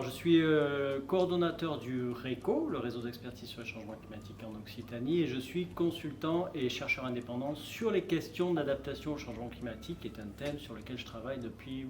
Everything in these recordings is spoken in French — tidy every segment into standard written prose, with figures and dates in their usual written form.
Alors, je suis coordonnateur du RECO, le réseau d'expertise sur les changements climatiques en Occitanie, et je suis consultant et chercheur indépendant sur les questions d'adaptation au changement climatique, qui est un thème sur lequel je travaille depuis,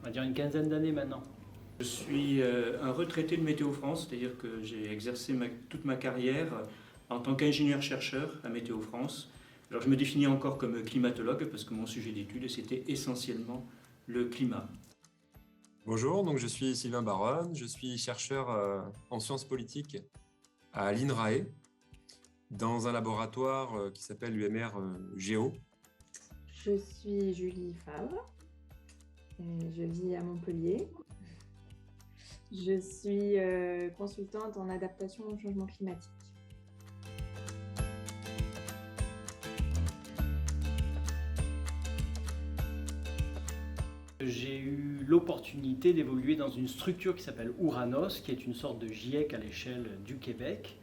on va dire, une quinzaine d'années maintenant. Je suis un retraité de Météo France, c'est-à-dire que j'ai exercé toute ma carrière en tant qu'ingénieur-chercheur à Météo France. Alors je me définis encore comme climatologue parce que mon sujet d'étude c'était essentiellement le climat. Bonjour, donc je suis Sylvain Baronne, je suis chercheur en sciences politiques à l'INRAE dans un laboratoire qui s'appelle l'UMR Géo. Je suis Julie Favre, je vis à Montpellier. Je suis consultante en adaptation au changement climatique. J'ai eu l'opportunité d'évoluer dans une structure qui s'appelle Ouranos, qui est une sorte de GIEC à l'échelle du Québec.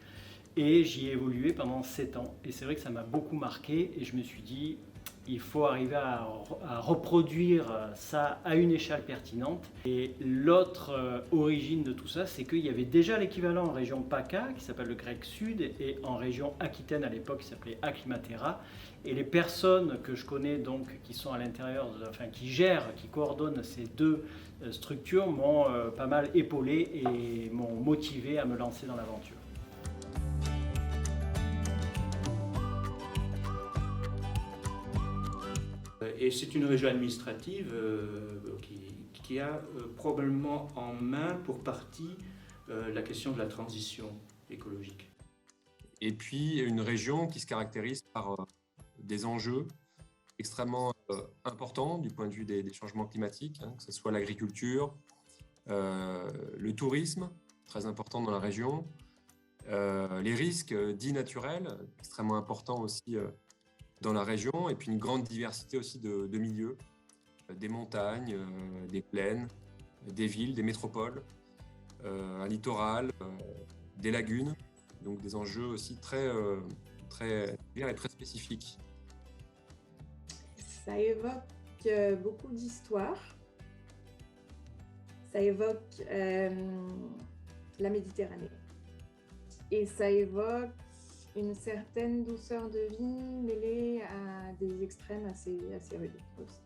Et j'y ai évolué pendant 7 ans. Et c'est vrai que ça m'a beaucoup marqué et je me suis dit, il faut arriver à reproduire ça à une échelle pertinente. Et l'autre origine de tout ça, c'est qu'il y avait déjà l'équivalent en région PACA, qui s'appelle le GREC Sud, et en région Aquitaine à l'époque, qui s'appelait Acclimatera. Et les personnes que je connais donc, qui sont à l'intérieur, qui gèrent, qui coordonnent ces deux structures, m'ont pas mal épaulé et m'ont motivé à me lancer dans l'aventure. Et c'est une région administrative qui a probablement en main pour partie la question de la transition écologique. Et puis une région qui se caractérise par des enjeux extrêmement importants du point de vue des changements climatiques, que ce soit l'agriculture, le tourisme, très important dans la région, les risques dits naturels, extrêmement importants aussi dans la région, et puis une grande diversité aussi de milieux, des montagnes, des plaines, des villes, des métropoles, un littoral, des lagunes, donc des enjeux aussi très divers et très spécifiques. Ça évoque beaucoup d'histoires. Ça évoque la Méditerranée. Et ça évoque une certaine douceur de vie mêlée à des extrêmes assez rudes aussi.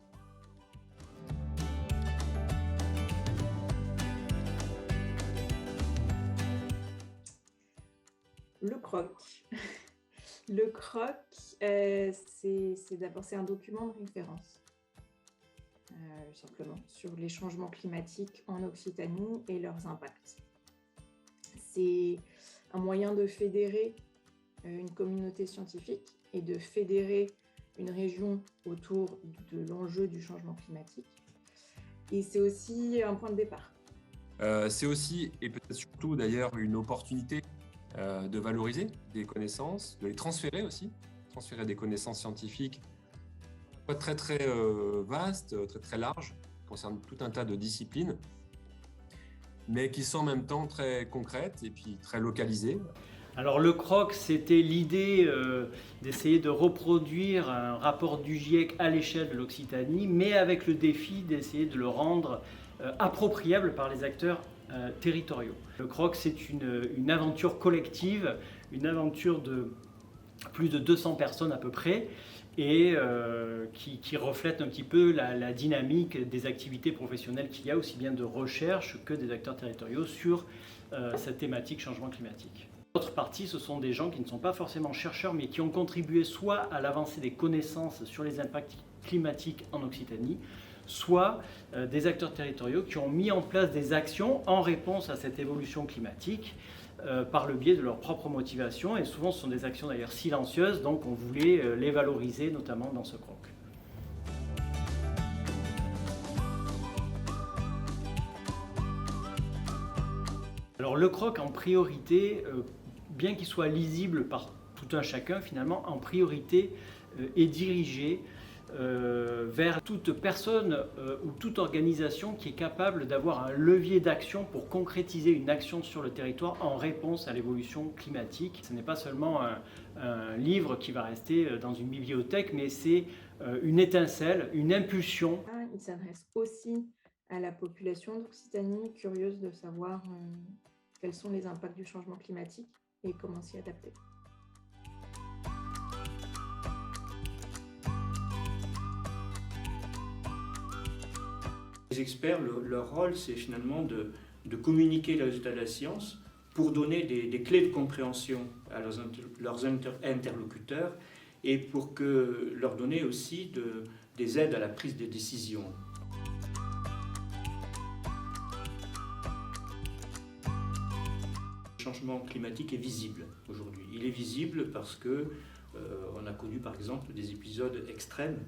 Le croc. Le croc, c'est d'abord un document de référence, simplement, sur les changements climatiques en Occitanie et leurs impacts. C'est un moyen de fédérer une communauté scientifique et de fédérer une région autour de l'enjeu du changement climatique. Et c'est aussi un point de départ. C'est aussi, et peut-être surtout d'ailleurs, une opportunité de valoriser des connaissances, de les transférer aussi, transférer des connaissances scientifiques très très vastes, très très larges, qui concernent tout un tas de disciplines, mais qui sont en même temps très concrètes et puis très localisées. Alors le croc, c'était l'idée d'essayer de reproduire un rapport du GIEC à l'échelle de l'Occitanie, mais avec le défi d'essayer de le rendre appropriable par les acteurs territoriaux. Le croc, c'est une aventure collective, une aventure de plus de 200 personnes à peu près, et qui reflète un petit peu la dynamique des activités professionnelles qu'il y a, aussi bien de recherche que des acteurs territoriaux sur cette thématique changement climatique. L'autre partie, ce sont des gens qui ne sont pas forcément chercheurs, mais qui ont contribué soit à l'avancée des connaissances sur les impacts climatiques en Occitanie, soit des acteurs territoriaux qui ont mis en place des actions en réponse à cette évolution climatique par le biais de leur propre motivation. Et souvent, ce sont des actions d'ailleurs silencieuses, donc on voulait les valoriser, notamment dans ce croc. Alors le croc, en priorité, bien qu'il soit lisible par tout un chacun, finalement, en priorité, est dirigé vers toute personne ou toute organisation qui est capable d'avoir un levier d'action pour concrétiser une action sur le territoire en réponse à l'évolution climatique. Ce n'est pas seulement un livre qui va rester dans une bibliothèque, mais c'est une étincelle, une impulsion. Il s'adresse aussi à la population d'Occitanie, curieuse de savoir quels sont les impacts du changement climatique et comment s'y adapter. Les experts, leur rôle, c'est finalement de communiquer les résultats de la science pour donner des clés de compréhension à leurs interlocuteurs et pour leur donner aussi des aides à la prise de décision. Le changement climatique est visible aujourd'hui. Il est visible parce qu'on a connu par exemple des épisodes extrêmes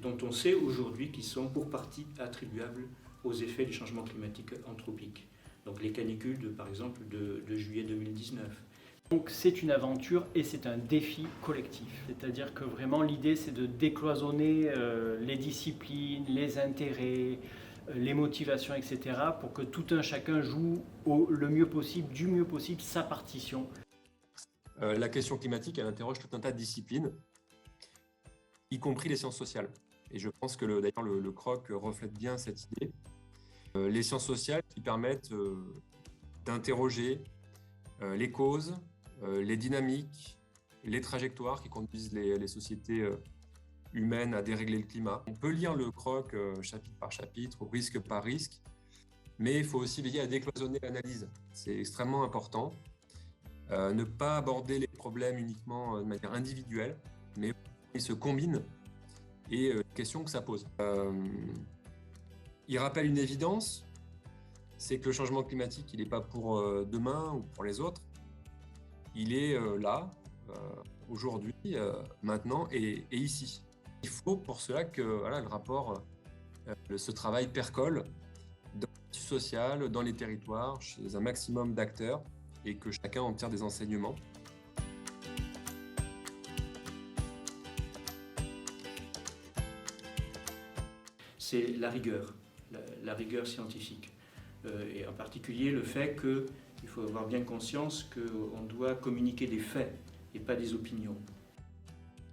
dont on sait aujourd'hui qu'ils sont pour partie attribuables aux effets du changement climatique anthropique. Donc les canicules, par exemple, de juillet 2019. Donc c'est une aventure et c'est un défi collectif. C'est-à-dire que vraiment l'idée c'est de décloisonner les disciplines, les intérêts, les motivations, etc. pour que tout un chacun joue le mieux possible, du mieux possible, sa partition. La question climatique, elle interroge tout un tas de disciplines, y compris les sciences sociales. Et je pense que d'ailleurs le CROC reflète bien cette idée. Les sciences sociales qui permettent d'interroger les causes, les dynamiques, les trajectoires qui conduisent les sociétés humaines à dérégler le climat. On peut lire le CROC chapitre par chapitre, risque par risque, mais il faut aussi veiller à décloisonner l'analyse. C'est extrêmement important. Ne pas aborder les problèmes uniquement de manière individuelle, mais ils se combinent et les questions que ça pose. Il rappelle une évidence, c'est que le changement climatique, il n'est pas pour demain ou pour les autres. Il est là, aujourd'hui, maintenant et ici. Il faut pour cela que le rapport, ce travail percole dans le tissu social, dans les territoires, chez un maximum d'acteurs et que chacun en tire des enseignements. C'est la rigueur scientifique. Et en particulier le fait qu'il faut avoir bien conscience qu'on doit communiquer des faits et pas des opinions.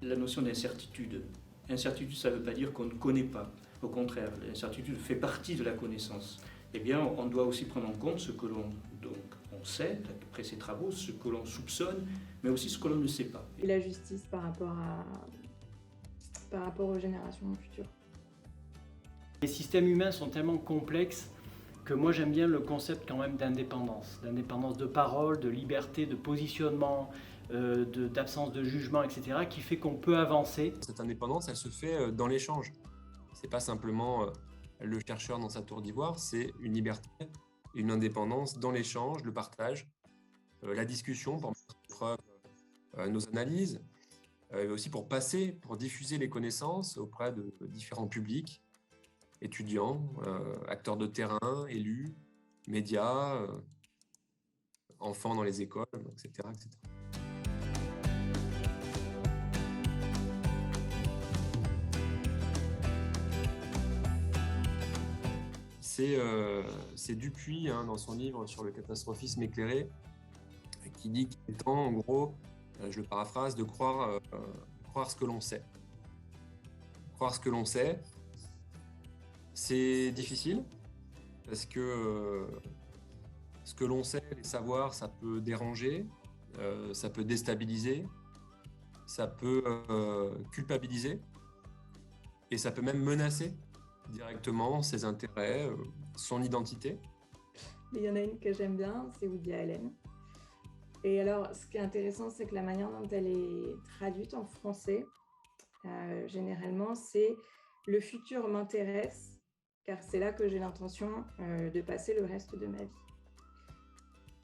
La notion d'incertitude. Incertitude, ça ne veut pas dire qu'on ne connaît pas. Au contraire, l'incertitude fait partie de la connaissance. Eh bien, on doit aussi prendre en compte ce que l'on sait, après ces travaux, ce que l'on soupçonne, mais aussi ce que l'on ne sait pas. Et la justice par rapport aux générations futures. Les systèmes humains sont tellement complexes que moi j'aime bien le concept quand même d'indépendance de parole, de liberté, de positionnement, d'absence de jugement, etc., qui fait qu'on peut avancer. Cette indépendance, elle se fait dans l'échange. C'est pas simplement le chercheur dans sa tour d'ivoire, c'est une liberté, une indépendance dans l'échange, le partage, la discussion pour mettre en preuve nos analyses, mais aussi pour diffuser les connaissances auprès de différents publics, étudiants, acteurs de terrain, élus, médias, enfants dans les écoles, etc., etc. C'est Dupuis, dans son livre sur le catastrophisme éclairé, qui dit qu'il est temps, en gros, je le paraphrase, de croire ce que l'on sait. Croire ce que l'on sait, c'est difficile, parce que ce que l'on sait, les savoirs, ça peut déranger, ça peut déstabiliser, ça peut culpabiliser, et ça peut même menacer directement ses intérêts, son identité. Mais il y en a une que j'aime bien, c'est Woody Allen. Et alors, ce qui est intéressant, c'est que la manière dont elle est traduite en français, généralement, c'est « Le futur m'intéresse, car c'est là que j'ai l'intention de passer le reste de ma vie ».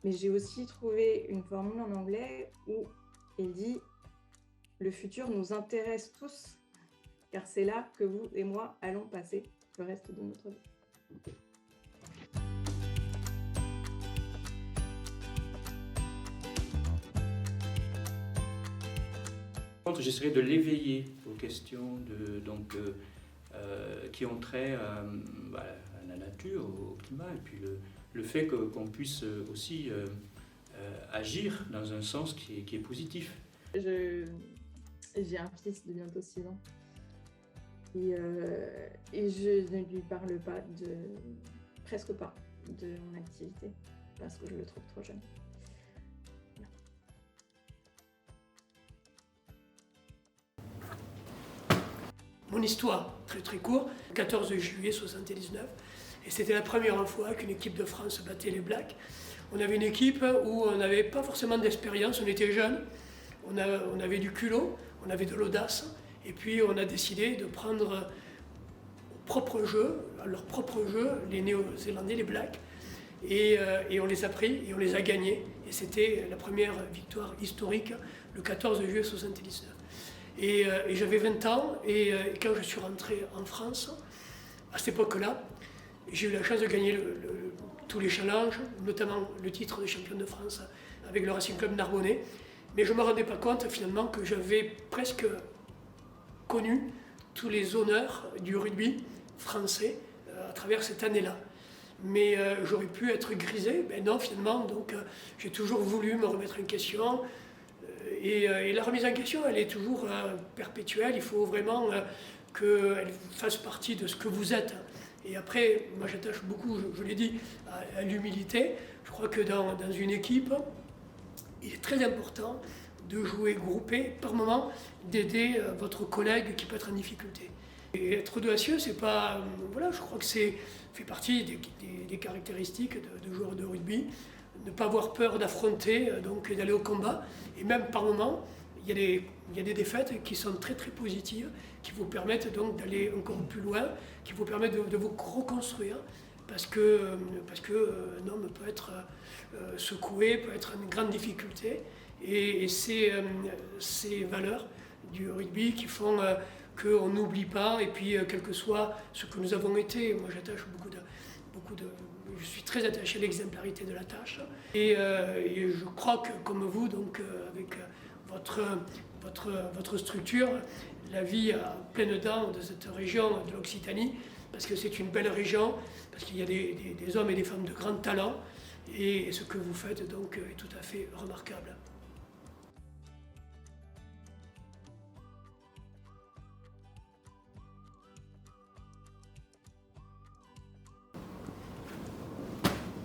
Mais j'ai aussi trouvé une formule en anglais où il dit « Le futur nous intéresse tous, car c'est là que vous et moi allons passer le reste de notre vie. » J'essaierai de l'éveiller aux questions qui ont trait à la nature, au climat, et puis le fait qu'on puisse aussi agir dans un sens qui est positif. J'ai un fils de bientôt 6 ans. Et je ne lui parle pas presque pas de mon activité parce que je le trouve trop jeune. Mon histoire, très très court, 14 juillet 1979, et c'était la première fois qu'une équipe de France battait les Blacks. On avait une équipe où on n'avait pas forcément d'expérience, on était jeunes, on avait du culot, on avait de l'audace, et puis on a décidé de prendre leur propre jeu, les Néo-Zélandais, les Blacks, et on les a pris et on les a gagnés. Et c'était la première victoire historique le 14 juillet 1979. Et j'avais 20 ans, et quand je suis rentré en France, à cette époque-là, j'ai eu la chance de gagner tous les challenges, notamment le titre de champion de France avec le Racing Club Narbonnais. Mais je ne me rendais pas compte finalement que j'avais presque connu tous les honneurs du rugby français à travers cette année-là. Mais j'aurais pu être grisé, ben non finalement, donc j'ai toujours voulu me remettre en question. Et la remise en question, elle est toujours perpétuelle. Il faut vraiment qu'elle fasse partie de ce que vous êtes. Et après, moi j'attache beaucoup, je l'ai dit, à l'humilité. Je crois que dans une équipe, il est très important de jouer groupé, par moment, d'aider votre collègue qui peut être en difficulté. Et être audacieux, c'est pas... Voilà, je crois que c'est fait partie des caractéristiques de joueurs de rugby. Ne pas avoir peur d'affronter, donc d'aller au combat. Et même par moment, il y a des défaites qui sont très très positives, qui vous permettent donc d'aller encore plus loin, qui vous permettent de vous reconstruire, parce que un homme peut être secoué, peut être en grande difficulté. Et c'est ces valeurs du rugby qui font qu'on n'oublie pas, et puis quel que soit ce que nous avons été, moi j'attache je suis très attaché à l'exemplarité de la tâche, et je crois que comme vous, donc avec votre structure, la vie à pleines dents de cette région de l'Occitanie, parce que c'est une belle région, parce qu'il y a des hommes et des femmes de grand talent, et ce que vous faites donc est tout à fait remarquable.